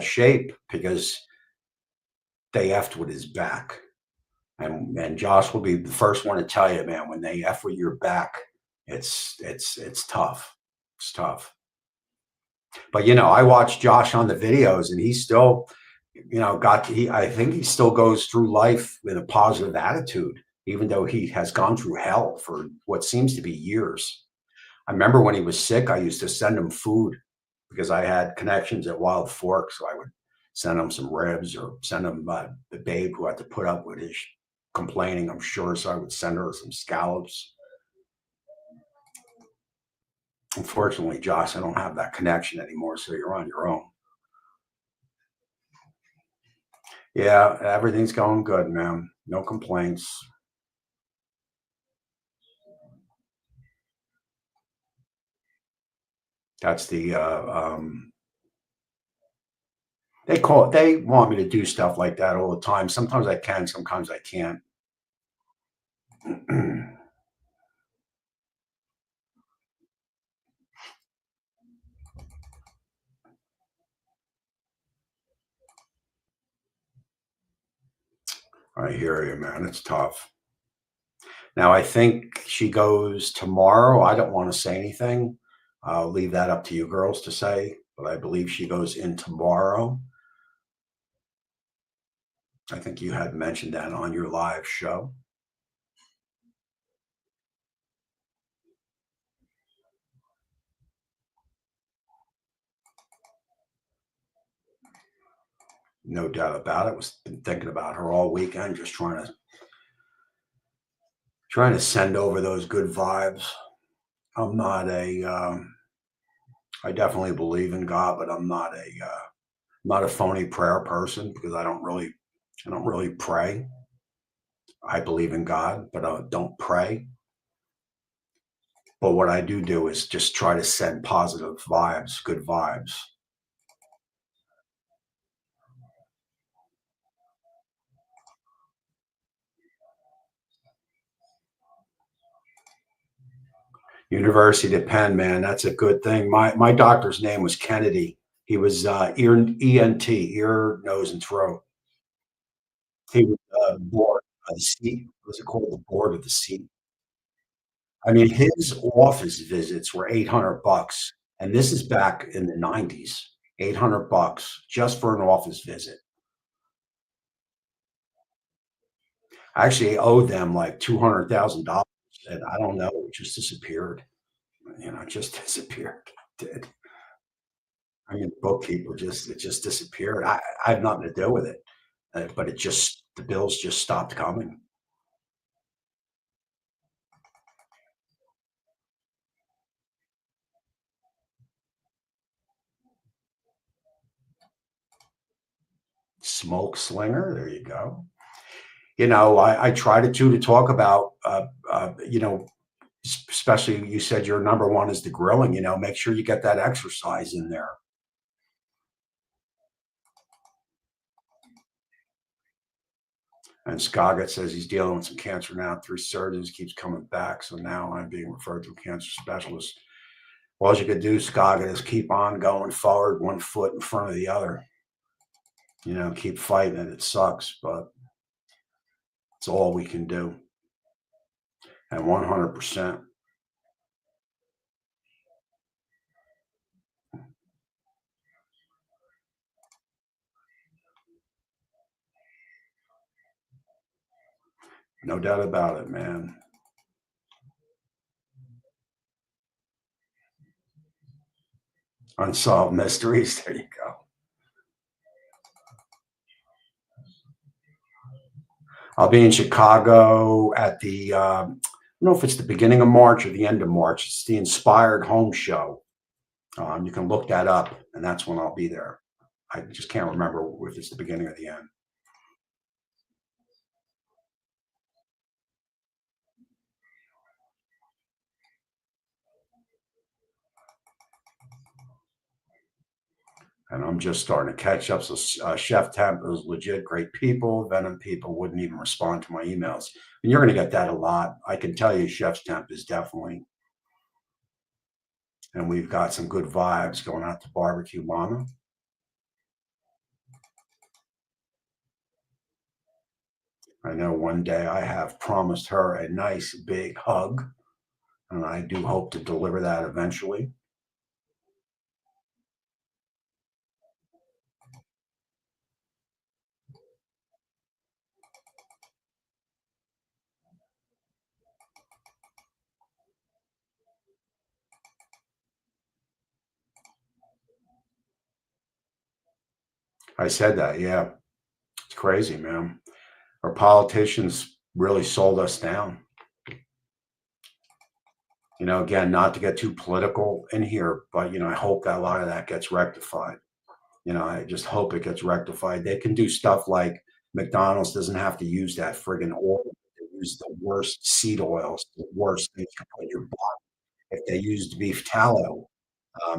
shape because they effed with his back, and Josh will be the first one to tell you, man, when they eff with your back, it's tough. It's tough. But I watch Josh on the videos, and he's still, I think he still goes through life with a positive attitude, even though he has gone through hell for what seems to be years. I remember when he was sick, I used to send him food because I had connections at Wild Fork, so I would send him some ribs or send him the babe who had to put up with his complaining, I'm sure. So I would send her some scallops. Unfortunately, Josh, I don't have that connection anymore, so you're on your own. Yeah, everything's going good, man. No complaints. That's they want me to do stuff like that all the time. Sometimes I can, sometimes I can't. I hear you, man. It's tough. Now, I think she goes tomorrow. I don't want to say anything. I'll leave that up to you girls to say, but I believe she goes in tomorrow. I think you had mentioned that on your live show. No doubt about it. Was been thinking about her all weekend, just trying to Trying to send over those good vibes. I'm not a, I definitely believe in God, but not a phony prayer person because I don't really pray. I believe in God, but I don't pray. But what I do is just try to send positive vibes, good vibes. University of Penn, man, that's a good thing. My doctor's name was Kennedy. He was ENT, ear, nose, and throat. He was board of the seat. What's it called? The board of the seat. I mean, his office visits were 800 bucks, and this is back in the 90s. 800 bucks just for an office visit. I actually owed them like $200,000, and I don't know, it just disappeared. You know, it just disappeared. It did. I mean, the bookkeeper just it just disappeared. I had nothing to do with it, but it just the bills just stopped coming. Smoke slinger, there you go. You know, I try to talk about, especially you said your number one is the grilling. You know, make sure you get that exercise in there. And Scoggett says he's dealing with some cancer now, through surgeons, keeps coming back. So now I'm being referred to a cancer specialist. All you could do, Scoggett, is keep on going forward, one foot in front of the other. You know, keep fighting it. It sucks, but it's all we can do. And 100%, no doubt about it, man. Unsolved mysteries. There you go. I'll be in Chicago at I don't know if it's the beginning of March or the end of March. It's the Inspired Home Show. You can look that up, and that's when I'll be there. I just can't remember if it's the beginning or the end. And I'm just starting to catch up. So Chef Temp is legit great people. Venom people wouldn't even respond to my emails. And you're going to get that a lot. I can tell you, Chef Temp is definitely, and we've got some good vibes going out to Barbecue Mama. I know one day I have promised her a nice big hug, and I do hope to deliver that eventually. I said that, yeah. It's crazy, man. Our politicians really sold us down. You know, again, not to get too political in here, but I hope that a lot of that gets rectified. I just hope it gets rectified. They can do stuff like McDonald's doesn't have to use that friggin' oil. They use the worst seed oils, the worst things to put in your body. If they used beef tallow,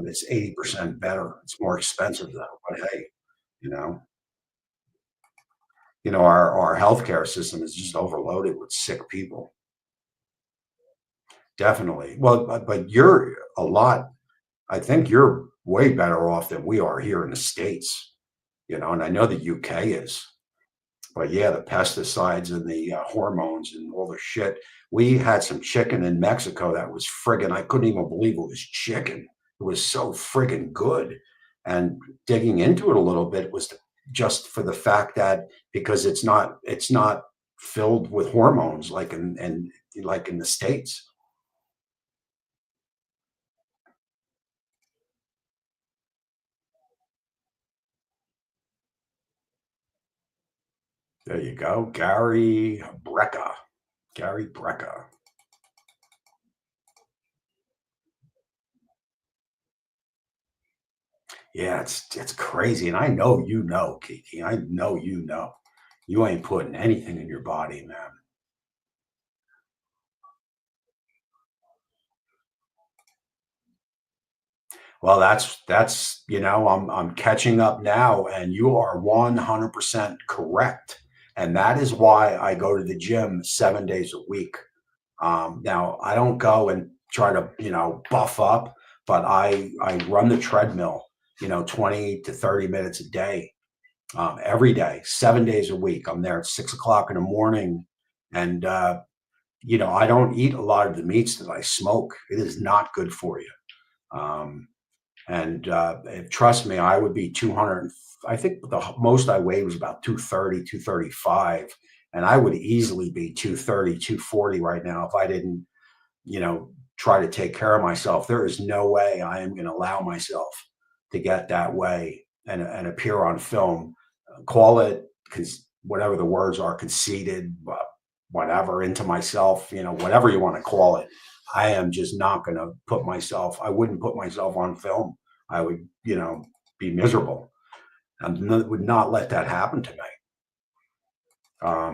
it's 80% better. It's more expensive though, but hey, you know, our healthcare system is just overloaded with sick people. Definitely. Well, but you're a lot. I think you're way better off than we are here in the States. And I know the UK is. But yeah, the pesticides and the hormones and all the shit. We had some chicken in Mexico that was friggin' I couldn't even believe it was chicken. It was so friggin' good. And digging into it a little bit was just for the fact that because it's not filled with hormones like in the States. There you go. Gary Brecka. Gary Brecka. Yeah, it's crazy, and I know you know, Kiki. I know you know. You ain't putting anything in your body, man. Well, I'm catching up now, and you are 100% correct. And that is why I go to the gym 7 days a week. Now I don't go and try to, buff up, but I run the treadmill, 20 to 30 minutes a day, every day, 7 days a week. I'm there at 6 o'clock in the morning. And, I don't eat a lot of the meats that I smoke. It is not good for you. Um, trust me, I would be 200. I think most I weighed was about 230, 235. And I would easily be 230, 240 right now if I didn't, try to take care of myself. There is no way I am going to allow myself to get that way and appear on film. Call it whatever the words are, conceited, whatever, into myself, whatever you want to call it. I am just not going to I wouldn't put myself on film. I would, be miserable. Would not let that happen to me.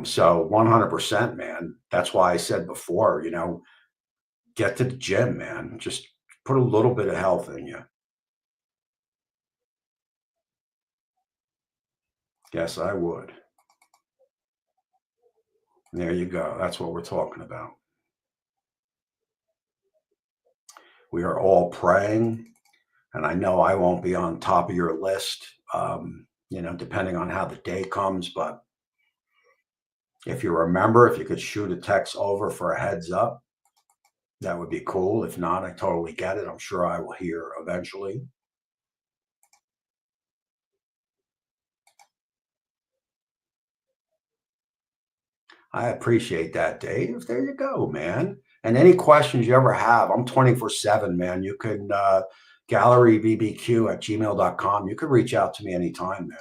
So 100%, man. That's why I said before, get to the gym, man. Just put a little bit of health in you. Yes, I would. There you go. That's what we're talking about. We are all praying, and I know I won't be on top of your list, depending on how the day comes. But if you remember, if you could shoot a text over for a heads up, that would be cool. If not, I totally get it. I'm sure I will hear eventually. I appreciate that, Dave. There you go, man. And any questions you ever have, I'm 24/7, man. You can gallerybbq at gmail.com. You can reach out to me anytime, man.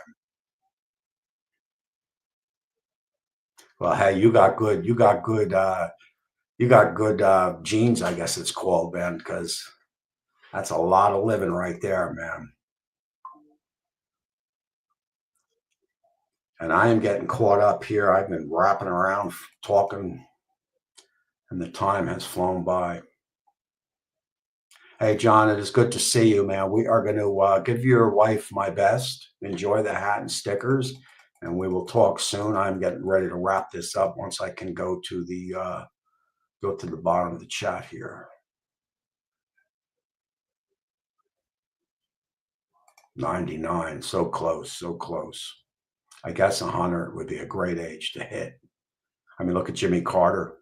Well, hey, you got good genes, I guess it's called, man, because that's a lot of living right there, man. And I am getting caught up here. I've been wrapping around talking, and the time has flown by. Hey, John, it is good to see you, man. We are going to give your wife my best. Enjoy the hat and stickers, and we will talk soon. I'm getting ready to wrap this up once I can go to the bottom of the chat here. 99, so close, so close. I guess 100 would be a great age to hit. I mean, look at Jimmy Carter.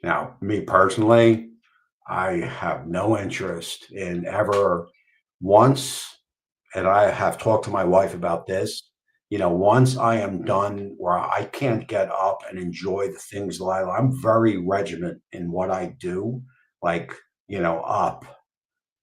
Now, me personally, I have no interest in ever once, and I have talked to my wife about this. Once I am done where I can't get up and enjoy the things that I'm very regiment in what I do, like, up,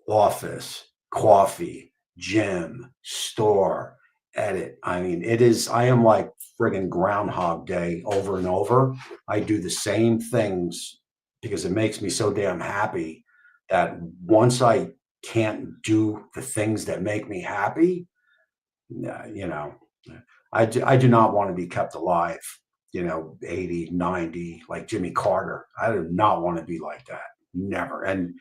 office, coffee, gym, store, edit. I mean, I am like friggin' Groundhog Day over and over. I do the same things because it makes me so damn happy that once I can't do the things that make me happy, yeah, I do not want to be kept alive, 80, 90, like Jimmy Carter. I do not want to be like that. Never. And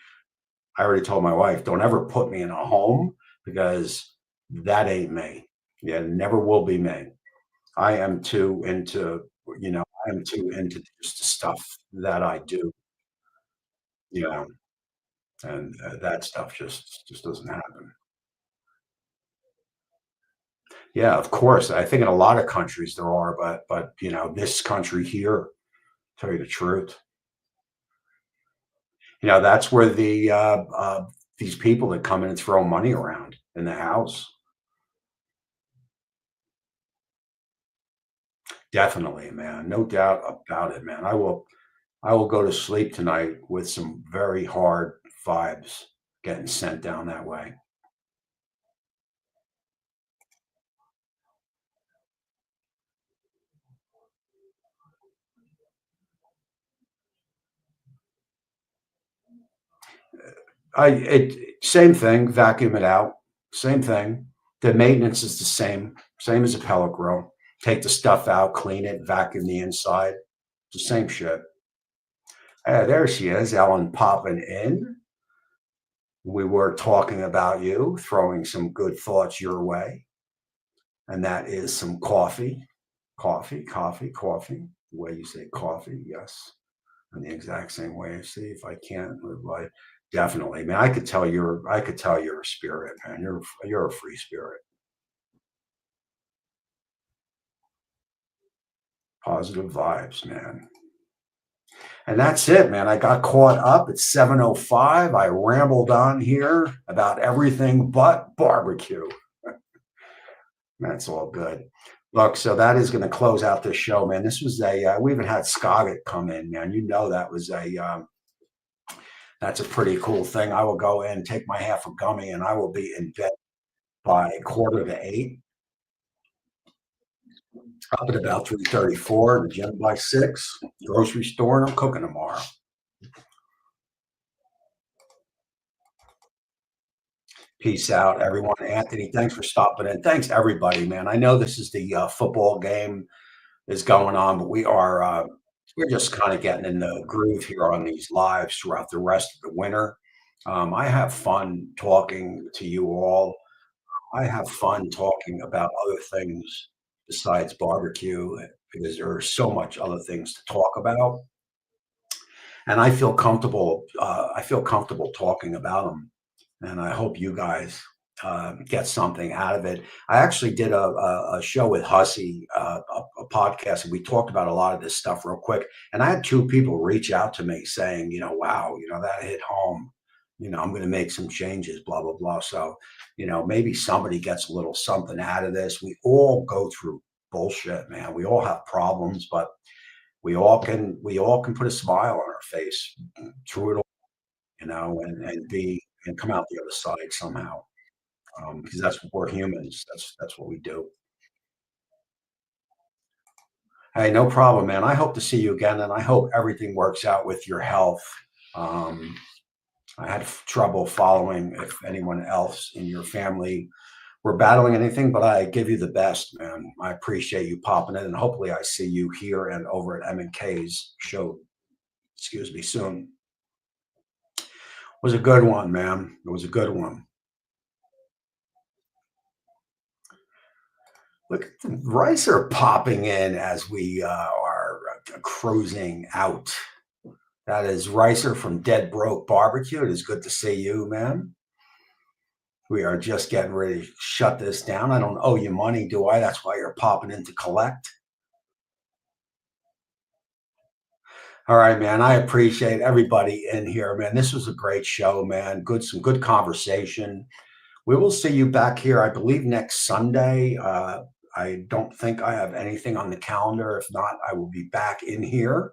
I already told my wife, don't ever put me in a home because that ain't me. Yeah, never will be me. I am too into, I am too into just the stuff that I do, you know, and that stuff just doesn't happen. Yeah, of course. I think in a lot of countries there are, but this country here, tell you the truth, that's where these people that come in and throw money around in the house. Definitely, man. No doubt about it, man. I will go to sleep tonight with some very hard vibes getting sent down that way. Same thing, vacuum it out, same thing. The maintenance is the same as a pellet grill. Take the stuff out, clean it, vacuum the inside. It's the same shit. There she is, Ellen popping in. We were talking about you, throwing some good thoughts your way, and that is some coffee, coffee, coffee, coffee. The way you say coffee, yes, in the exact same way. See if I can't live by. Definitely, man. I could tell you're a spirit, man. You're a free spirit. Positive vibes, man. And that's it, man. I got caught up. It's 7:05. I rambled on here about everything but barbecue. That's all good. Look, so that is going to close out this show, man. This was we even had Scoggett come in, man. You know, that's a pretty cool thing. I will go in, take my half a gummy, and I will be in bed by quarter to eight, up at about 3:34, the gym by 6, grocery store, and I'm cooking tomorrow. Peace out, everyone. Anthony, thanks for stopping in. Thanks, everybody, man. I know this is the football game is going on, but we're just kind of getting in the groove here on these lives throughout the rest of the winter. I have fun talking to you all. I have fun talking about other things besides barbecue because there are so much other things to talk about, and I feel comfortable. I feel comfortable talking about them, and I hope you guys get something out of it. I actually did a show with Hussey, a podcast, and we talked about a lot of this stuff real quick. And I had two people reach out to me saying, wow, that hit home. I'm going to make some changes, blah blah blah. So, maybe somebody gets a little something out of this. We all go through bullshit, man. We all have problems, but we all can put a smile on our face through it all, and come out the other side somehow, because that's what we're humans. That's what we do. Hey, no problem, man. I hope to see you again, and I hope everything works out with your health. Um, I had trouble following if anyone else in your family were battling anything, but I give you the best, man. I appreciate you popping in, and hopefully, I see you here and over at M&K's show. Excuse me, soon. It was a good one, man. It was a good one. Look at the rice are popping in as we are cruising out. That is Ricer from Dead Broke Barbecue. It is good to see you, man. We are just getting ready to shut this down. I don't owe you money, do I? That's why you're popping in to collect. All right, man. I appreciate everybody in here, man. This was a great show, man. Some good conversation. We will see you back here, I believe, next Sunday. I don't think I have anything on the calendar. If not, I will be back in here.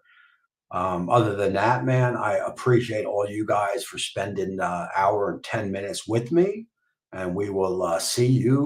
Other than that, man, I appreciate all you guys for spending an hour and 10 minutes with me. And we will see you